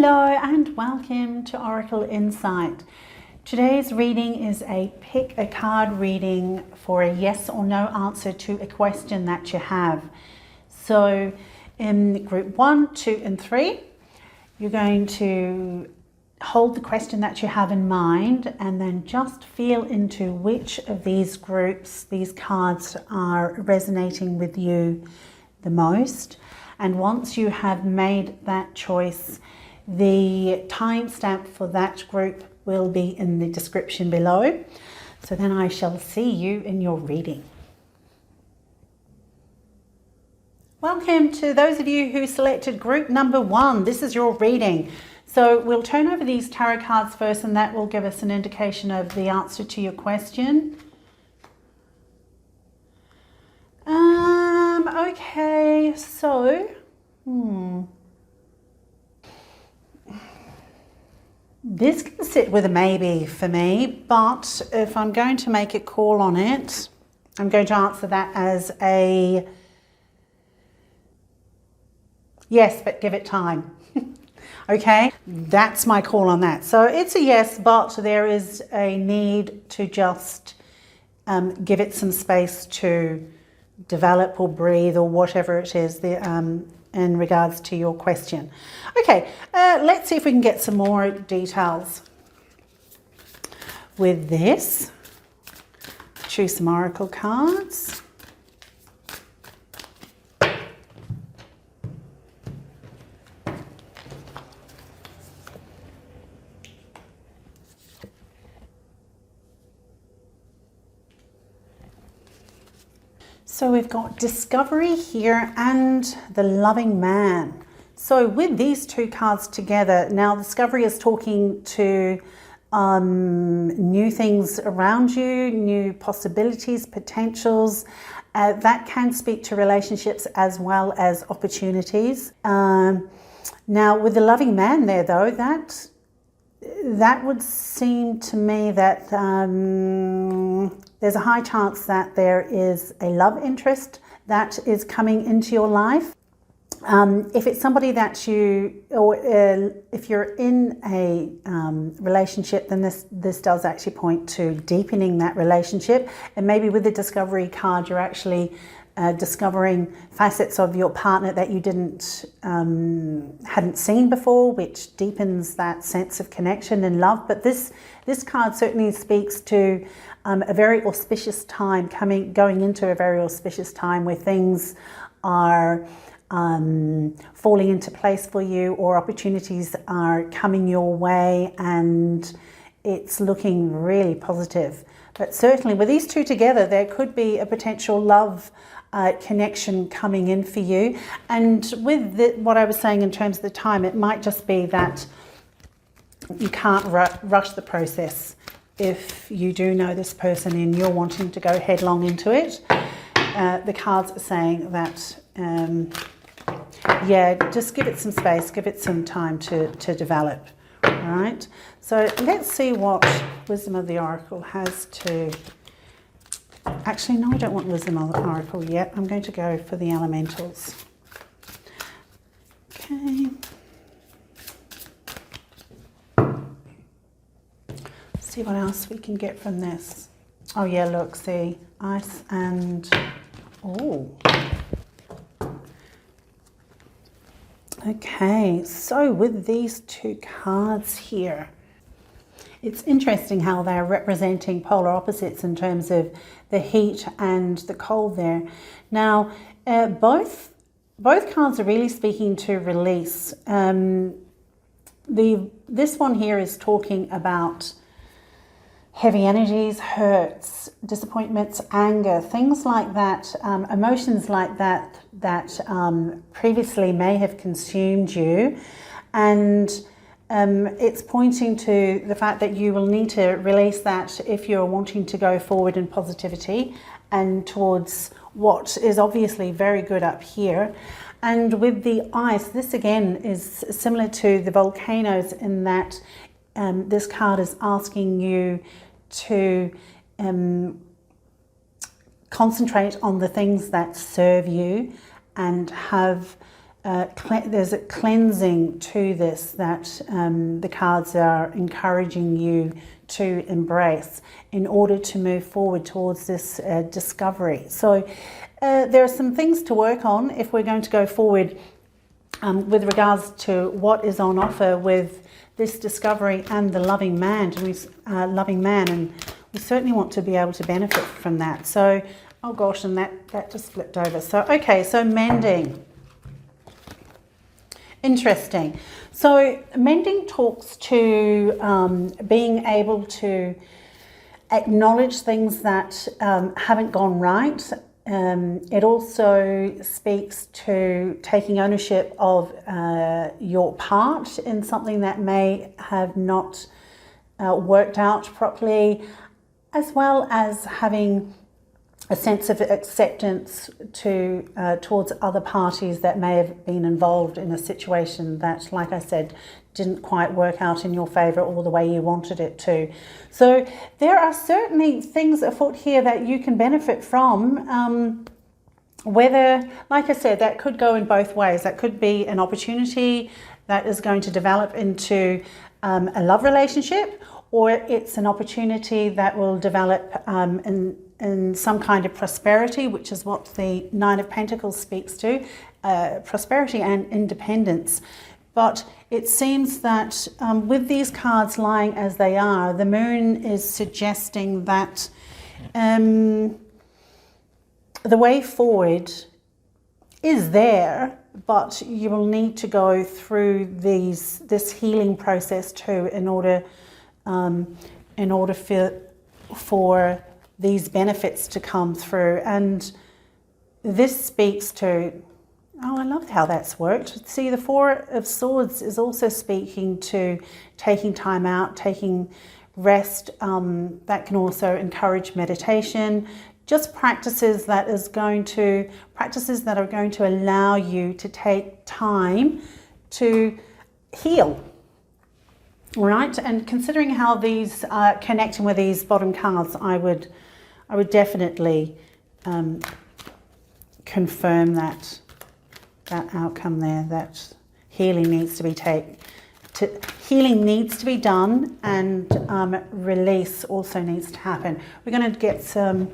Hello and welcome to Oracle Insight. Today's reading is a pick a card reading for a yes or no answer to a question that you have. So in group 1, 2 and 3, you're going to hold the question that you have in mind and then just feel into which of these groups, these cards are resonating with you the most. And once you have made that choice, the timestamp for that group will be in the description below. So then I shall see you in your reading. Welcome to those of you who selected group number 1. This is your reading. So we'll turn over these tarot cards first and that will give us an indication of the answer to your question. Okay, so this can sit with a maybe for me, but if I'm going to make a call on it, I'm going to answer that as a yes, but give it time. Okay, that's my call on that. So it's a yes, but there is a need to just give it some space to develop or breathe or whatever it is in regards to your question. Okay, let's see if we can get some more details with this. Choose some oracle cards. So we've got discovery here and the loving man. So with these two cards together, now discovery is talking to new things around you, new possibilities, potentials. That can speak to relationships as well as opportunities. Now with the loving man there though, that would seem to me that there's a high chance that there is a love interest that is coming into your life. If it's somebody that if you're in a relationship, then this does actually point to deepening that relationship. And maybe with the discovery card, you're actually discovering facets of your partner that you hadn't seen before, which deepens that sense of connection and love. But this card certainly speaks to a very auspicious time, going into a very auspicious time where things are falling into place for you, or opportunities are coming your way, and it's looking really positive. But certainly with these two together, there could be a potential love connection coming in for you. And with what I was saying in terms of the time, it might just be that you can't rush the process if you do know this person and you're wanting to go headlong into it. The cards are saying that, yeah, just give it some space, give it some time to develop. All right, so let's see what Wisdom of the Oracle has to... Actually, no, I don't want Wisdom of the Oracle yet. I'm going to go for the elementals. Okay. See what else we can get from this. Oh yeah, look, see, ice and... oh. Okay, so with these two cards here, it's interesting how they're representing polar opposites in terms of the heat and the cold there. Now, both cards are really speaking to release. This one here is talking about heavy energies, hurts, disappointments, anger, things like that, emotions like that previously may have consumed you. And it's pointing to the fact that you will need to release that if you're wanting to go forward in positivity and towards what is obviously very good up here. And with the ice, this again is similar to the volcanoes in that this card is asking you to concentrate on the things that serve you and have there's a cleansing to this that the cards are encouraging you to embrace in order to move forward towards this discovery. So there are some things to work on if we're going to go forward with regards to what is on offer with this discovery and the loving man, and we certainly want to be able to benefit from that. So, oh gosh, and that just flipped over. So, okay, so mending. Interesting. So mending talks to being able to acknowledge things that haven't gone right. It also speaks to taking ownership of your part in something that may have not worked out properly, as well as having a sense of acceptance towards other parties that may have been involved in a situation that, like I said, didn't quite work out in your favour or the way you wanted it to. So there are certainly things afoot here that you can benefit from. Whether, like I said, that could go in both ways. That could be an opportunity that is going to develop into a love relationship, or it's an opportunity that will develop in some kind of prosperity, which is what the Nine of Pentacles speaks to, prosperity and independence. But it seems that with these cards lying as they are, the moon is suggesting that the way forward is there, but you will need to go through this healing process too in order for these benefits to come through. And this speaks to, oh, I love how that's worked. See, the Four of Swords is also speaking to taking time out, taking rest. That can also encourage meditation, just practices that are going to allow you to take time to heal. All right, and considering how these are connecting with these bottom cards, I would definitely confirm that outcome there, that healing needs to be done, and release also needs to happen. We're going to get some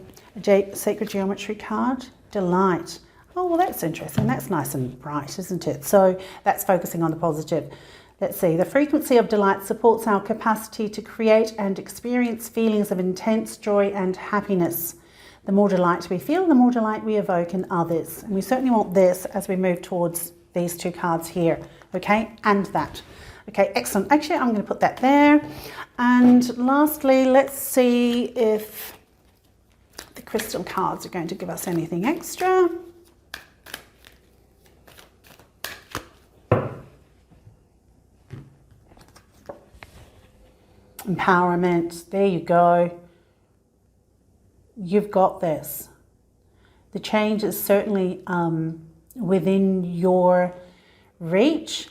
sacred geometry card, Delight. Oh, well, that's interesting. That's nice and bright, isn't it? So that's focusing on the positive. Let's see. The frequency of delight supports our capacity to create and experience feelings of intense joy and happiness. The more delight we feel, the more delight we evoke in others. And we certainly want this as we move towards these two cards here. Okay, and that. Okay, excellent. Actually, I'm going to put that there. And lastly, let's see if the crystal cards are going to give us anything extra. Empowerment. There you go. You've got this. The change is certainly within your reach,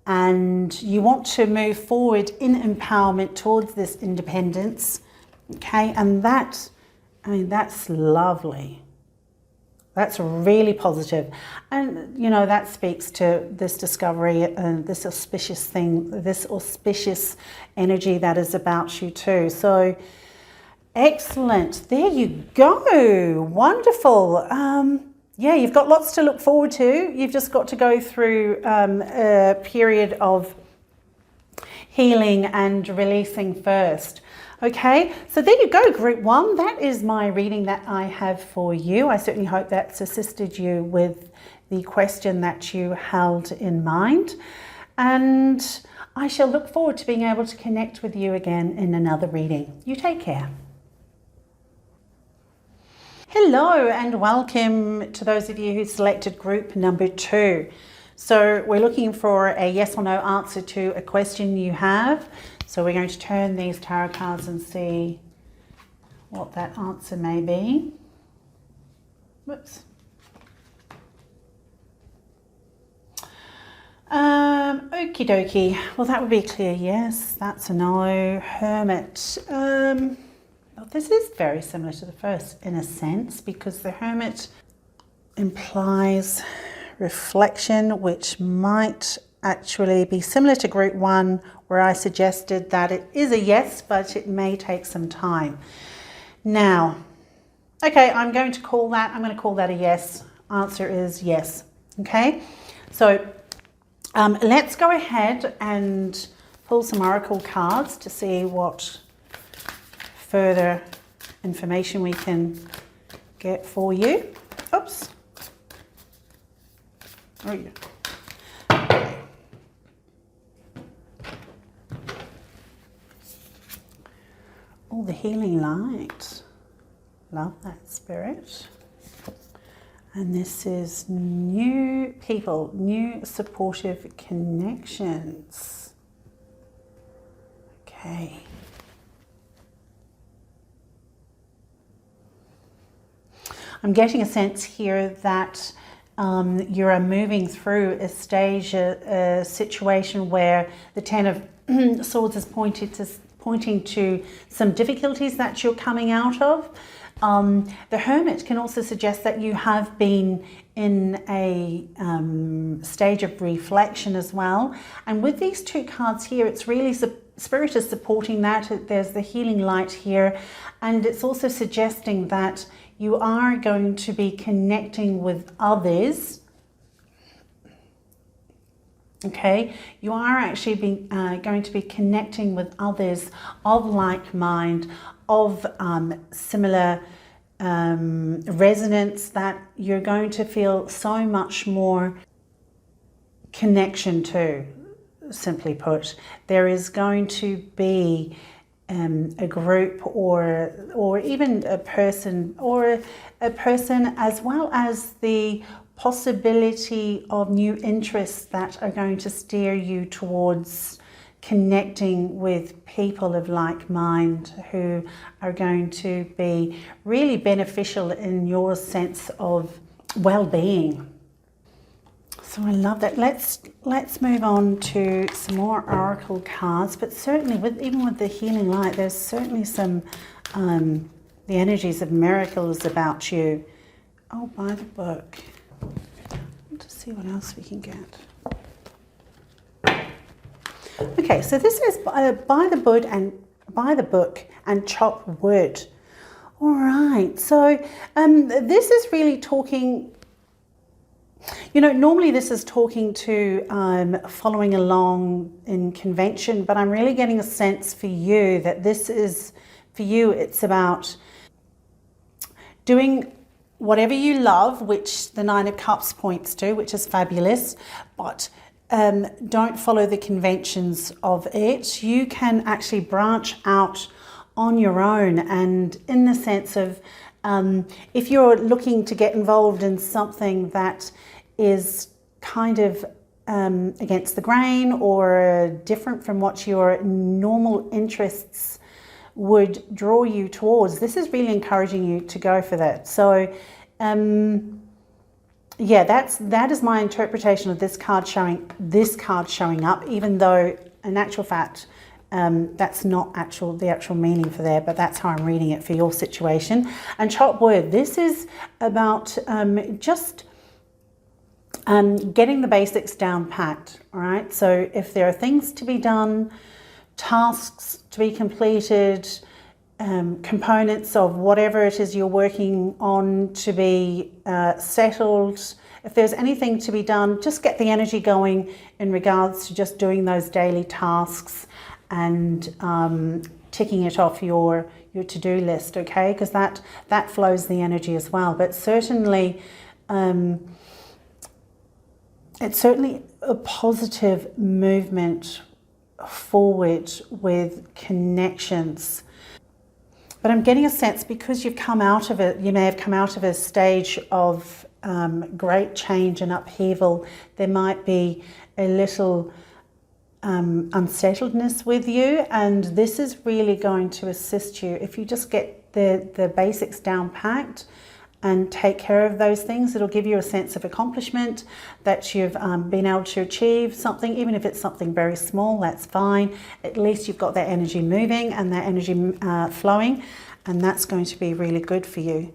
and you want to move forward in empowerment towards this independence. Okay, and that, I mean, that's lovely. That's really positive. And, you know, that speaks to this discovery and this auspicious thing, this auspicious energy that is about you too. So, excellent. There you go. Wonderful. Yeah, you've got lots to look forward to. You've just got to go through a period of healing and releasing first. Okay, so there you go, group one. That is my reading that I have for you. I certainly hope that's assisted you with the question that you held in mind. And I shall look forward to being able to connect with you again in another reading. You take care. Hello and welcome to those of you who selected group number 2. So we're looking for a yes or no answer to a question you have. So we're going to turn these tarot cards and see what that answer may be. Whoops. Okie dokie. Well, that would be a clear yes. That's a no. Hermit. Well, this is very similar to the first in a sense, because the Hermit implies reflection, which might actually be similar to group 1, where I suggested that it is a yes, but it may take some time. Now, okay, I'm going to call that a yes. Answer is yes. Okay, so let's go ahead and pull some oracle cards to see what further information we can get for you. Oops. Oh, yeah. Oh, the healing light. Love that, Spirit. And this is new people, new supportive connections. Okay. I'm getting a sense here that you are moving through a stage, a situation where the Ten of Swords is pointing to some difficulties that you're coming out of. The Hermit can also suggest that you have been in a stage of reflection as well. And with these two cards here, it's really Spirit is supporting that. There's the healing light here, and it's also suggesting that you are going to be connecting with others. Okay, you are actually going to be connecting with others of like mind, of similar resonance, that you're going to feel so much more connection to. Simply put, there is going to be a group or even a person as well as the possibility of new interests that are going to steer you towards connecting with people of like mind who are going to be really beneficial in your sense of well-being. So I love that. Let's move on to some more oracle cards, but certainly even with the healing light, there's certainly some the energies of miracles about you. Oh, by the book. Let's see what else we can get. Okay, so this is by the book and chop wood. All right, so this is really talking. You know, normally this is talking to following along in convention, but I'm really getting a sense for you that this is, for you, it's about doing whatever you love, which the Nine of Cups points to, which is fabulous, but don't follow the conventions of it. You can actually branch out on your own, and in the sense of if you're looking to get involved in something that is kind of against the grain or different from what your normal interests would draw you towards, this is really encouraging you to go for that. So yeah, that is my interpretation of this card showing up, even though in actual fact that's not the actual meaning for there, but that's how I'm reading it for your situation. And chop wood, this is about just getting the basics down packed. All right, so if there are things to be done, tasks to be completed, components of whatever it is you're working on to be settled, if there's anything to be done, just get the energy going in regards to just doing those daily tasks and ticking it off your to-do list, okay? Because that flows the energy as well. But certainly it's certainly a positive movement forward with connections. But I'm getting a sense, because you've come out of it, you may have come out of a stage of great change and upheaval. There might be a little unsettledness with you, and this is really going to assist you. If you just get the basics down packed and take care of those things, it'll give you a sense of accomplishment that you've been able to achieve something. Even if it's something very small, that's fine. At least you've got that energy moving and that energy flowing, and that's going to be really good for you.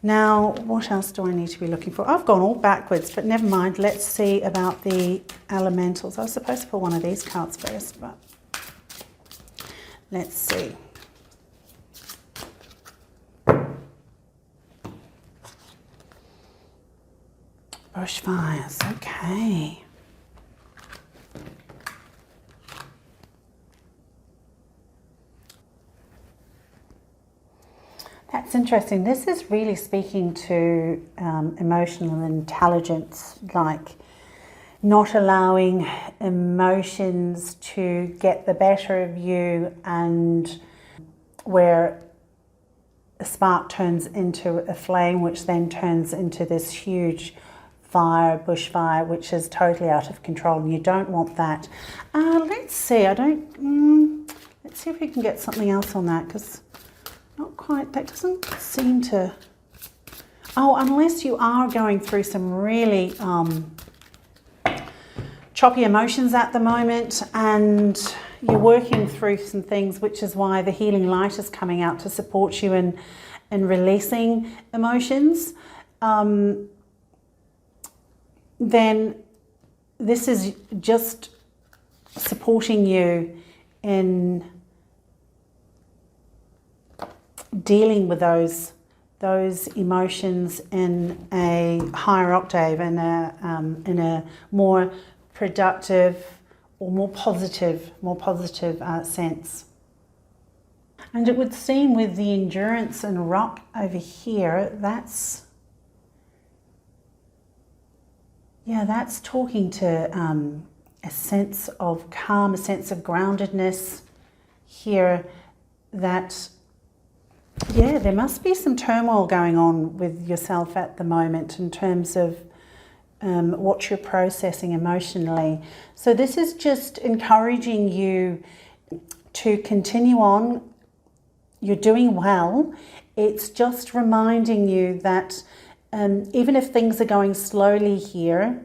Now, what else do I need to be looking for? I've gone all backwards, but never mind. Let's see about the elementals. I was supposed to pull one of these cards first, but let's see. Bushfires, okay. That's interesting. This is really speaking to emotional intelligence, like not allowing emotions to get the better of you, and where a spark turns into a flame, which then turns into this huge fire, bushfire, which is totally out of control, and you don't want that. Let's see. Let's see if we can get something else on that, because not quite. That doesn't seem to. Oh, unless you are going through some really choppy emotions at the moment, and you're working through some things, which is why the healing light is coming out to support you in releasing emotions. Then this is just supporting you in dealing with those emotions in a higher octave, in a more productive or more positive sense. And it would seem with the endurance and rock over here, that's talking to a sense of calm, a sense of groundedness here. That, yeah, there must be some turmoil going on with yourself at the moment in terms of what you're processing emotionally. So this is just encouraging you to continue on. You're doing well. It's just reminding you that even if things are going slowly here,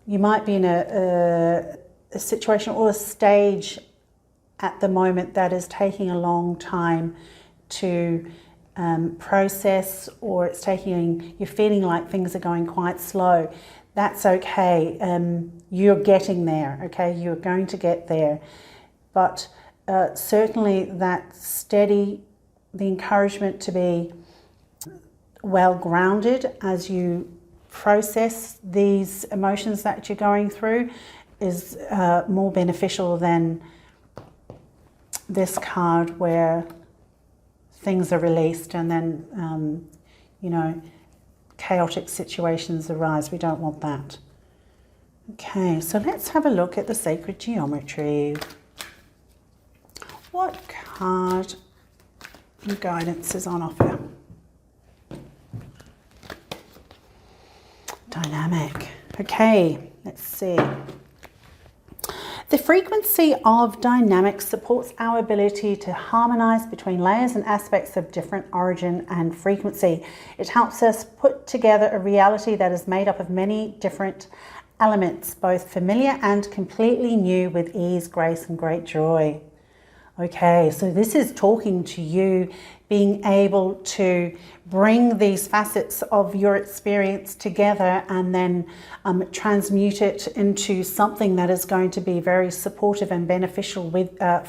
you might be in a situation or a stage at the moment that is taking a long time to process, or you're feeling like things are going quite slow. That's okay. You're getting there, okay? You're going to get there. But certainly that steady, the encouragement to be well grounded as you process these emotions that you're going through is more beneficial than this card where things are released and then chaotic situations arise. We don't want that. Okay, so let's have a look at the sacred geometry. What card and guidance is on offer? Dynamic. Okay, let's see. The frequency of dynamics supports our ability to harmonize between layers and aspects of different origin and frequency. It helps us put together a reality that is made up of many different elements, both familiar and completely new, with ease, grace, and great joy. Okay, so this is talking to you being able to bring these facets of your experience together and then transmute it into something that is going to be very supportive and beneficial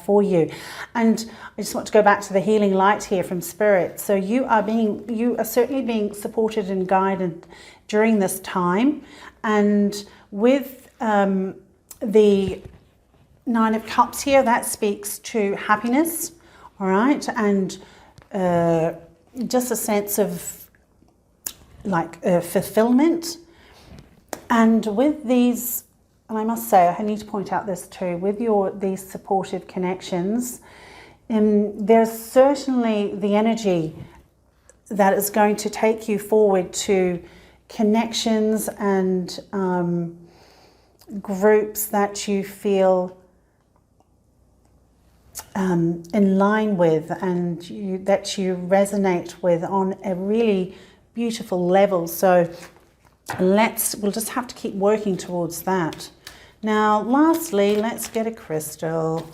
for you. And I just want to go back to the healing light here from Spirit. So you are certainly being supported and guided during this time. And with the Nine of Cups here, that speaks to happiness, all right, and just a sense of fulfillment. And with these, and I must say, I need to point out this too, with these supportive connections, there's certainly the energy that is going to take you forward to connections and groups that you feel in line with, and that you resonate with on a really beautiful level. So we'll just have to keep working towards that. Now, lastly, let's get a crystal.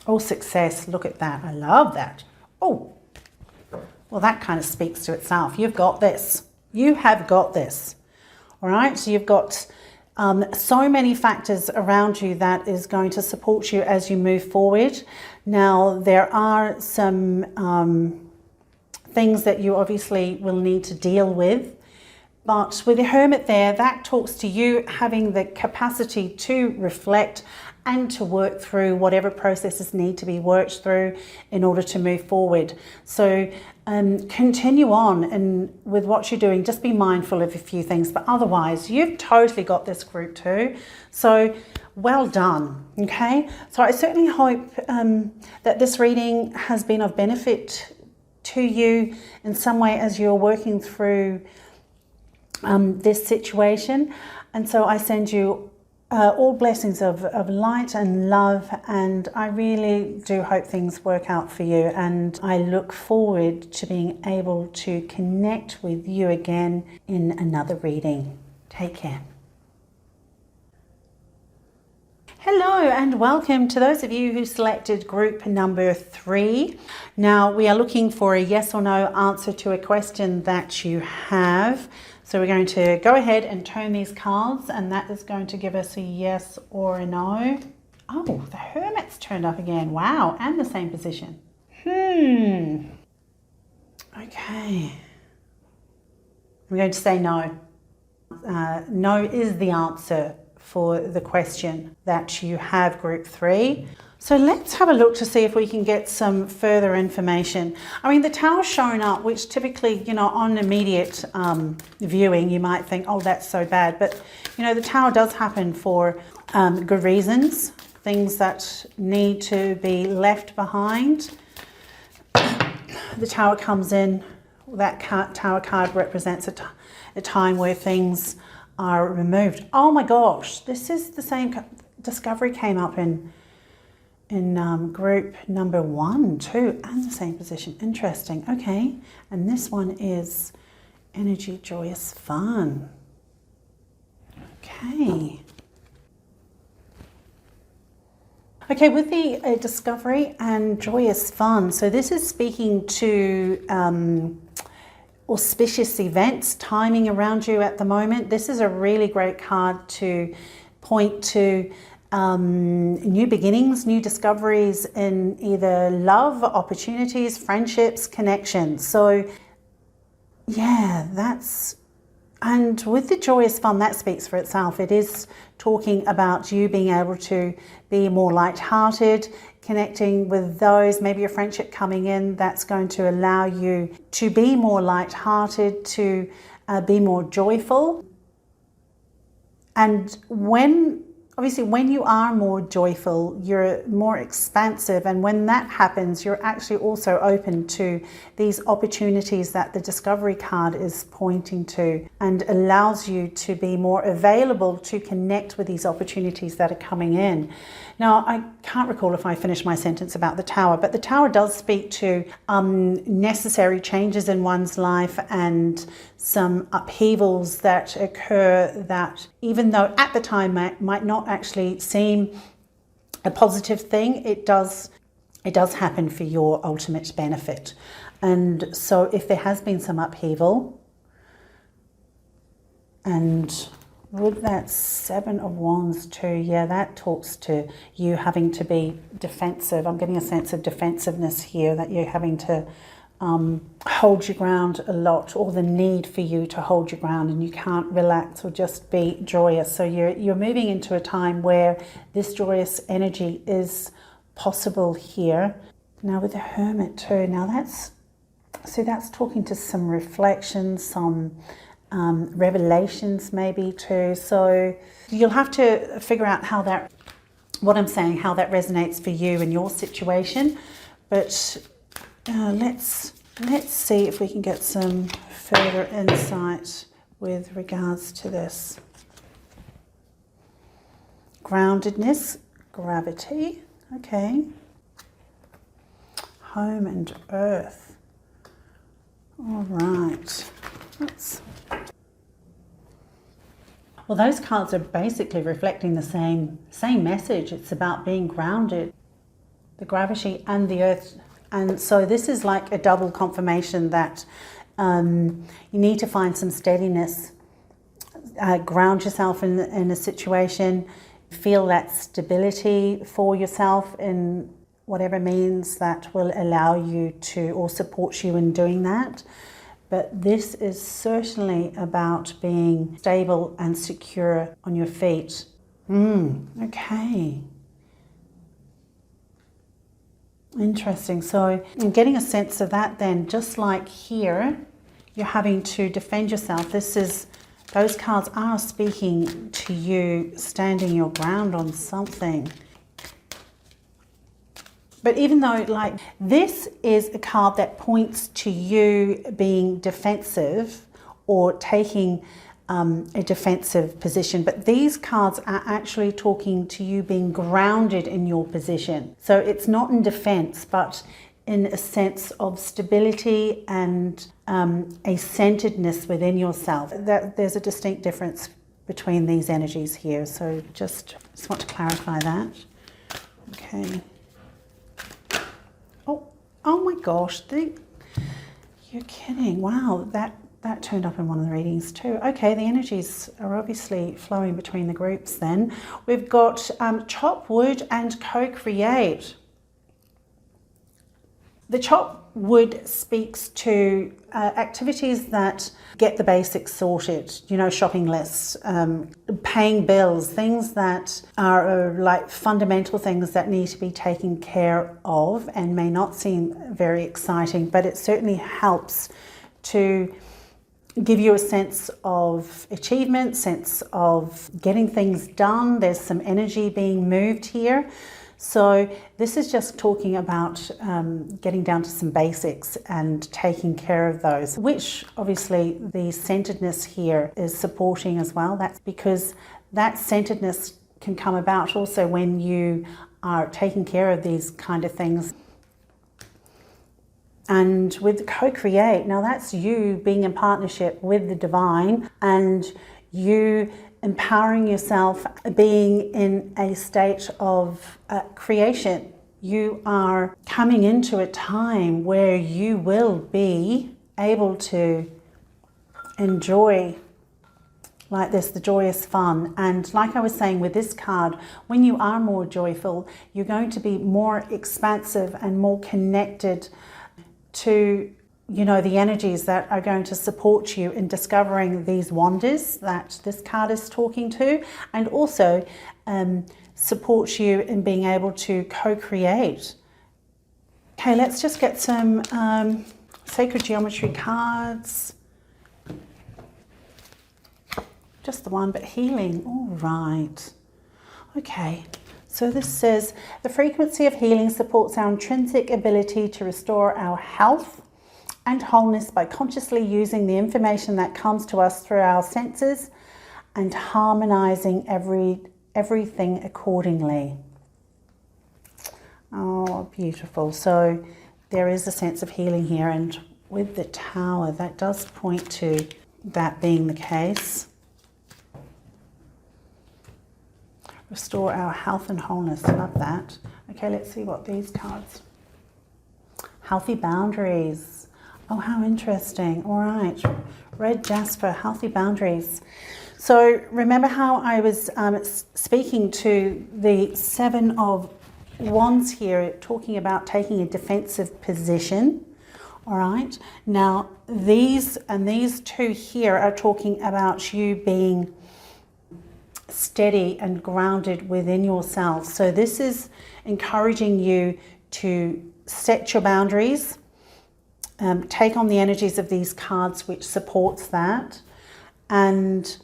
Oh, success. Look at that. I love that. Oh, well, that kind of speaks to itself. You've got this. You have got this. All right. So you've got so many factors around you that is going to support you as you move forward. Now, there are some things that you obviously will need to deal with. But with the Hermit there, that talks to you having the capacity to reflect and to work through whatever processes need to be worked through in order to move forward. So continue on and with what you're doing, just be mindful of a few things, but otherwise you've totally got this, group 2. So well done. Okay, so I certainly hope that this reading has been of benefit to you in some way as you're working through this situation. And so I send you all blessings of light and love, and I really do hope things work out for you, and I look forward to being able to connect with you again in another reading. Take care. Hello and welcome to those of you who selected group number 3. Now we are looking for a yes or no answer to a question that you have. So we're going to go ahead and turn these cards, and that is going to give us a yes or a no. Oh, the Hermit's turned up again. Wow, and the same position. Okay. I'm going to say no. No is the answer for the question that you have, group 3. So let's have a look to see if we can get some further information. I mean, the Tower's shown up, which typically, you know, on immediate viewing, you might think, oh, that's so bad. But, you know, the Tower does happen for good reasons, things that need to be left behind. The Tower comes in, that Tower card represents a time where things are removed. Oh my gosh, this is the same. Discovery came up in group number 1 too, and the same position. Interesting. Okay, and this one is energy, joyous, fun. Okay. Okay, with the discovery and joyous fun, so this is speaking to auspicious events, timing around you at the moment. This is a really great card to point to new beginnings, new discoveries in either love, opportunities, friendships, connections. So yeah, and with the joyous fun, that speaks for itself. It is talking about you being able to be more lighthearted, connecting with those, maybe a friendship coming in that's going to allow you to be more lighthearted, to be more joyful. And obviously when you are more joyful, you're more expansive, and when that happens, you're actually also open to these opportunities that the discovery card is pointing to, and allows you to be more available to connect with these opportunities that are coming in. Now, I can't recall if I finished my sentence about the Tower, but the Tower does speak to necessary changes in one's life and some upheavals that occur that, even though at the time might not actually seem a positive thing, it does happen for your ultimate benefit. And so if there has been some upheaval, and with that 7 of Wands too, yeah, that talks to you having to be defensive. I'm getting a sense of defensiveness here, that you're having to hold your ground a lot, or the need for you to hold your ground, and you can't relax or just be joyous. So you're moving into a time where this joyous energy is possible here. Now with the Hermit too, now that's talking to some reflections, some revelations maybe too. So you'll have to figure out how that resonates for you and your situation. But let's see if we can get some further insight with regards to this. Groundedness, gravity, okay. Home and earth. All right. Well, those cards are basically reflecting the same message. It's about being grounded. the gravity and the earth. And so this is like a double confirmation that you need to find some steadiness, ground yourself in a situation, feel that stability for yourself in whatever means that will allow you to or support you in doing that. But this is certainly about being stable and secure on your feet. Okay. Interesting. So I'm getting a sense of that then, just like here, you're having to defend yourself. Those cards are speaking to you standing your ground on something. But even though, like, this is a card that points to you being defensive or taking a defensive position, but these cards are actually talking to you being grounded in your position. So it's not in defense, but in a sense of stability and a centeredness within yourself. There's a distinct difference between these energies here. So just want to clarify that. Okay. Oh my gosh, you're kidding. Wow, that turned up in one of the readings too. Okay, the energies are obviously flowing between the groups then. We've got chop wood and co-create. The chop wood speaks to activities that get the basics sorted, you know, shopping lists, paying bills, things that are like fundamental things that need to be taken care of and may not seem very exciting, but it certainly helps to give you a sense of achievement, sense of getting things done. There's some energy being moved here. So this is just talking about getting down to some basics and taking care of those, which obviously the centeredness here is supporting as well. That's because that centeredness can come about also when you are taking care of these kind of things. And with co-create, now that's you being in partnership with the divine and you empowering yourself, being in a state of creation. You are coming into a time where you will be able to enjoy like this, the joyous fun. And like I was saying with this card, when you are more joyful, you're going to be more expansive and more connected to, you know, the energies that are going to support you in discovering these wonders that this card is talking to, and also support you in being able to co-create. Okay, let's just get some sacred geometry cards. Just the one, but healing. All right. Okay. So this says, the frequency of healing supports our intrinsic ability to restore our health and wholeness by consciously using the information that comes to us through our senses and harmonizing everything accordingly. Oh, beautiful. So there is a sense of healing here, and with the Tower, that does point to that being the case. Restore our health and wholeness. Love that. Okay, let's see what these cards. Healthy boundaries. Oh, how interesting. All right. Red jasper, healthy boundaries. So remember how I was speaking to the Seven of Wands here, talking about taking a defensive position. All right. Now, these two here are talking about you being steady and grounded within yourself. So this is encouraging you to set your boundaries, take on the energies of these cards, which supports that, and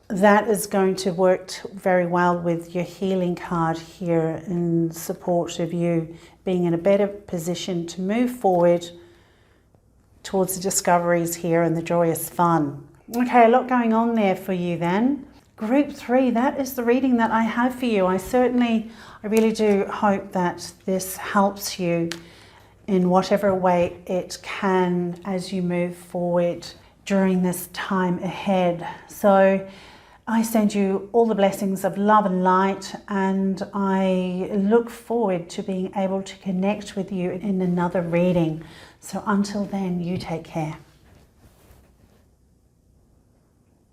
that is going to work very well with your healing card here in support of you being in a better position to move forward towards the discoveries here and the joyous fun. Okay, a lot going on there for you then. Group 3, that is the reading that I have for you. I really do hope that this helps you in whatever way it can as you move forward during this time ahead. So I send you all the blessings of love and light, and I look forward to being able to connect with you in another reading. So until then, you take care.